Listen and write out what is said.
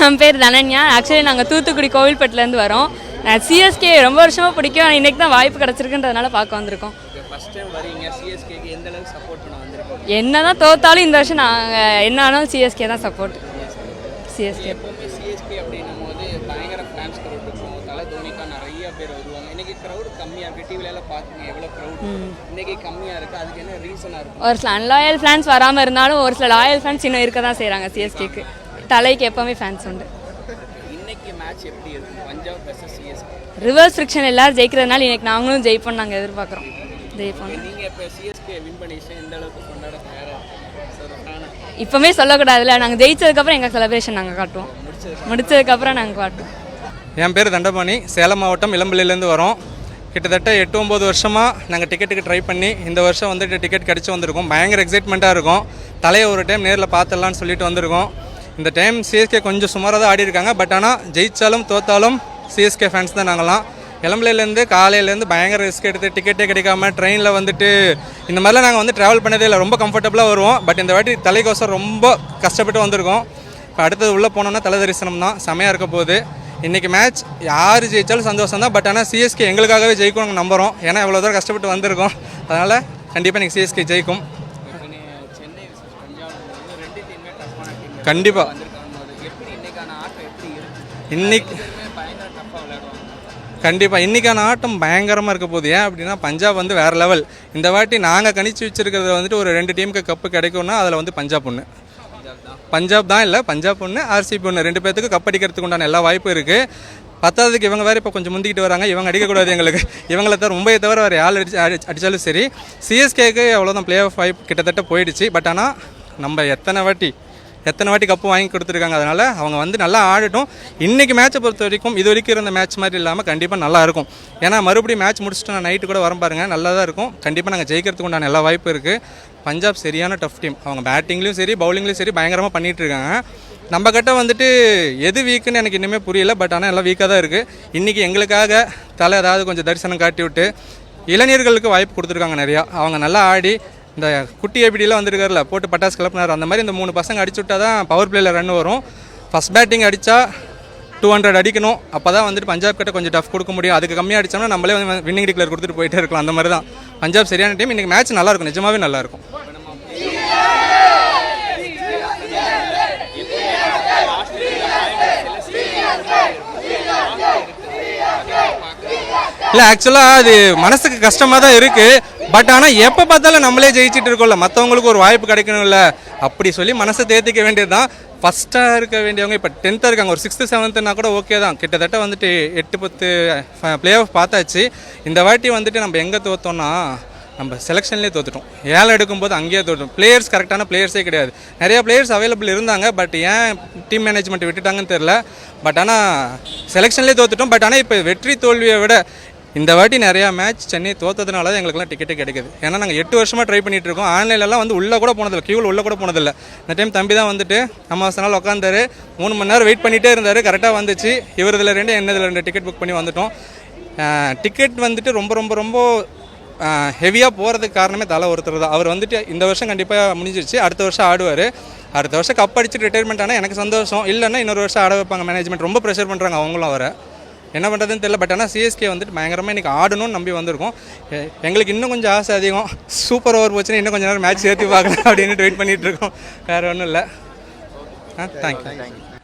என் பேர் தனன்யா. ஆக்சுவலி நாங்கள் தூத்துக்குடி கோவில்பட்டிலேருந்து வரோம். சிஎஸ்கே ரொம்ப வருஷமாக பிடிக்கும். ஆனால் இன்றைக்கி தான் வாய்ப்பு கிடச்சிருக்குன்றதுனால பார்க்க வந்திருக்கோம். என்ன தான் தோத்தாலும் இந்த வருஷம் நாங்கள் என்ன ஆனாலும் சிஎஸ்கே தான் சப்போர்ட். சிஎஸ்கே ஒரு சில அன்லாயல் ஃபேன்ஸ் வராமல் இருந்தாலும் ஒரு சில லாயல் ஃபேன்ஸ் இன்னும் இருக்க தான் செய்கிறாங்க. சிஎஸ்கேக்கு தலைக்கு எப்போவுமே ஃபேன்ஸ் உண்டு. ரிவர்ஸ் ஃப்ரிக்ஷன் எல்லாரும் ஜெயிக்கிறதுனால இன்னைக்கு நாங்களும் ஜெயிப்போம் நாங்கள் எதிர்பார்க்குறோம். ஜெயிப்போம். இப்போவே சொல்லக்கூடாதுல்ல, நாங்கள் ஜெயிச்சதுக்கப்புறம் எங்கள் செலிப்ரேஷன் நாங்கள் காட்டுவோம். முடிச்சதுக்கப்புறம் நாங்கள் காட்டுவோம். என் பேர் தண்டபாணி. சேலம் மாவட்டம் இளம்பிள்ளையிலேருந்து வரோம். கிட்டத்தட்ட 8-9 வருஷமாக நாங்கள் டிக்கெட்டுக்கு ட்ரை பண்ணி இந்த வருஷம் வந்துட்டு டிக்கெட் கிடச்சி வந்திருக்கோம். பயங்கர எக்ஸைட்மெண்ட்டாக இருக்கும். தலையை ஒரு டைம் நேரில் பார்த்துடலான்னு சொல்லிட்டு வந்திருக்கோம். இந்த டைம் சிஎஸ்கே கொஞ்சம் சுமாராக தான் ஆடி இருக்காங்க. பட் ஆனால் ஜெயித்தாலும் தோத்தாலும் சிஎஸ்கே ஃபேன்ஸ் தான் நாங்களாம். இளம்பிள்ளையிலேருந்து காலையிலேருந்து பயங்கர ரிஸ்க் எடுத்து டிக்கெட்டே கிடைக்காம ட்ரெயினில் வந்துட்டு இந்த மாதிரிலாம் நாங்கள் வந்து ட்ராவல் பண்ணதே இல்லை. ரொம்ப கம்ஃபர்டபுளாக வருவோம். பட் இந்த வாட்டி தலைக்கோசம் ரொம்ப கஷ்டப்பட்டு வந்திருக்கோம். இப்போ அடுத்தது உள்ளே போனோம்னா தலை தரிசனம் தான். செமையாக இருக்க போகுது. இன்றைக்கி மேட்ச் யார் ஜெயித்தாலும் சந்தோஷம் தான். பட் ஆனால் சிஎஸ்கே எங்களுக்காகவே ஜெயிக்கும் நாங்கள் நம்புகிறோம். ஏன்னா எவ்வளோ தூரம் கஷ்டப்பட்டு வந்திருக்கோம். அதனால் கண்டிப்பாக இன்றைக்கி சிஎஸ்கே ஜெயிக்கும். கண்டிப்பாக இன்றைக்கான ஆட்டம் பயங்கரமாக இருக்க போகுது. ஏன் அப்படின்னா பஞ்சாப் வந்து வேறு லெவல். இந்த வாட்டி நாங்கள் கணிச்சு வச்சுருக்கிறது வந்துட்டு ஒரு 2 டீமுக்கு கப்பு கிடைக்கும்னா அதில் வந்து பஞ்சாப் தான் இல்லை, பஞ்சாப் ஒன்று, ஆர்சிபி ஒன்று, 2 பேர்த்துக்கு கப் அடிக்கிறதுக்கு உண்டான எல்லா வாய்ப்பும் இருக்குது. பத்தாவதுக்கு இவங்க வேறு இப்போ கொஞ்சம் முந்திக்கிட்டு வராங்க. இவங்க அடிக்கக்கூடாது எங்களுக்கு. இவங்களை தவிர மும்பையை தவிர வேறு யார் அடித்தாலும் சரி. சிஎஸ்கேக்கு அவ்வளோதான் ப்ளே ஆஃப் வாய்ப்பு கிட்டத்தட்ட போயிடுச்சு. பட் ஆனால் நம்ம எத்தனை வாட்டி கப்பு வாங்கி கொடுத்துருக்காங்க. அதனால் அவங்க வந்து நல்லா ஆடட்டும். இன்றைக்கி மேட்சை பொறுத்த வரைக்கும் இது வரைக்கும் இருந்த மேட்ச் மாதிரி இல்லாமல் கண்டிப்பாக நல்லா இருக்கும். ஏன்னா மறுபடியும் மேட்ச் முடிச்சுட்டு நான் நைட்டு கூட வரம் பாருங்கள், நல்லா தான் இருக்கும். கண்டிப்பாக நாங்கள் ஜெயிக்கிறதுக்கு உண்டான எல்லா வாய்ப்பு இருக்குது. பஞ்சாப் சரியான டஃப் டீம். அவங்க பேட்டிங்லேயும் சரி பவுலிங்லேயும் சரி பயங்கரமாக பண்ணிகிட்ருக்காங்க. நம்ம கிட்ட வந்துட்டு எது வீக்குன்னு எனக்கு இன்னுமே புரியல. பட் ஆனால் எல்லாம் வீக்காக தான் இருக்குது. இன்றைக்கி எங்களுக்காக தலை ஏதாவது கொஞ்சம் தரிசனம் காட்டி விட்டு இளைஞர்களுக்கு வாய்ப்பு கொடுத்துருக்காங்க நிறையா. அவங்க நல்லா ஆடி இந்த குட்டி ஏபிடிலாம் வந்துருக்காருல போட்டு பட்டாசு கிளப்பினார். அந்த மாதிரி இந்த 3 பசங்க அடிச்சு விட்டா தான் பவர் பிளேயில் ரன் வரும். ஃபஸ்ட் பேட்டிங் அடித்தா 200 அடிக்கணும். அப்போ தான் வந்துட்டு பஞ்சாப் கிட்ட கொஞ்சம் டஃப் கொடுக்க முடியும். அதுக்கு கம்மியாக அடித்தோம்னா நம்மளே வந்து வின்னிங் டிக்ளேர் கொடுத்துட்டு போயிட்டே இருக்கலாம். அந்த மாதிரி தான் பஞ்சாப் சரியான டீம். இன்றைக்கி மேட்ச் நல்லாயிருக்கும், நிஜமாகவே நல்லாயிருக்கும். இல்லை ஆக்சுவலாக அது மனசுக்கு கஷ்டமாக தான் இருக்குது. பட் ஆனால் எப்போ பார்த்தாலும் நம்மளே ஜெயிச்சிட்டு இருக்கோம்ல, மற்றவங்களுக்கு ஒரு வாய்ப்பு கிடைக்கணும்ல, அப்படி சொல்லி மனசை தேர்த்திக்க வேண்டியது தான். ஃபஸ்ட்டாக இருக்க வேண்டியவங்க இப்போ 10th இருக்காங்க. ஒரு 6th 7thனா கூட ஓகே தான். கிட்டத்தட்ட வந்துட்டு 8-10 ப்ளே ஆஃப் பார்த்தாச்சு. இந்த வாட்டி வந்துட்டு நம்ம எங்கே தோற்றோன்னா நம்ம செலெக்ஷன்லேயே தோற்றுட்டோம். 7 எடுக்கும்போது அங்கேயே தோற்றோம். பிளேயர்ஸ் கரெக்டான பிளேயர்ஸே கிடையாது. நிறையா பிளேயர்ஸ் அவைலபிள் இருந்தாங்க. பட் ஏன் டீம் மேனேஜ்மெண்ட் விட்டுட்டாங்கன்னு தெரில. பட் ஆனால் செலெக்ஷன்லேயே தோற்றுட்டோம். பட் ஆனால் இப்போ வெற்றி தோல்வியை விட இந்த வாட்டி நிறையா மேட்ச் சென்னை தோற்றதுனால தான் எங்களுக்குலாம் டிக்கெட்டே கிடைக்குது. ஏன்னா நாங்கள் 8 வருஷமாக ட்ரை பண்ணிகிட்டு இருக்கோம். ஆன்லைன்லலாம் வந்து உள்ளே கூட போனதில்லை, கியூவில் உள்ளே கூட போனதில்லை. இந்த டைம் தம்பி தான் வந்துட்டு அமாவாசை நாள் உட்காந்தாரு. 3 மணி நேரம் வெயிட் பண்ணிகிட்டே இருந்தார். கரெக்டாக வந்துச்சு. இதில் 2 என்னதில் 2 டிக்கெட் புக் பண்ணி வந்துட்டோம். டிக்கெட் வந்துட்டு ரொம்ப ரொம்ப ரொம்ப ஹெவியாக போகிறதுக்கு காரணமே தலை ஒருத்தர் தான். அவர் வந்துட்டு இந்த வருஷம் கண்டிப்பாக முடிஞ்சிருச்சு. அடுத்த வருஷம் ஆடுவார். அடுத்த வருஷம் கப் அடிச்சுட்டு ரிட்டையர்மெண்ட் ஆனால் எனக்கு சந்தோஷம். இல்லைன்னா இன்னொரு வருஷம் ஆட வைப்பாங்க மேனேஜ்மெண்ட். ரொம்ப ப்ரெஷர் பண்ணுறாங்க அவங்களும். அவரை என்ன பண்ணுறதுன்னு தெரியல. பட் ஆனால் சிஎஸ்கே வந்துட்டு பயங்கரமாக இன்றைக்கி ஆடணும்னு நம்பி வந்திருக்கோம். எங்களுக்கு இன்னும் கொஞ்சம் ஆசை அதிகம். சூப்பர் ஓவர் போச்சுன்னா இன்னும் கொஞ்சம் நேரம் மேட்ச் சேர்த்து பார்க்கணும் அப்படின்னு வெயிட் பண்ணிகிட்டு இருக்கோம். வேறு ஒன்றும் இல்லை. தேங்க்யூ.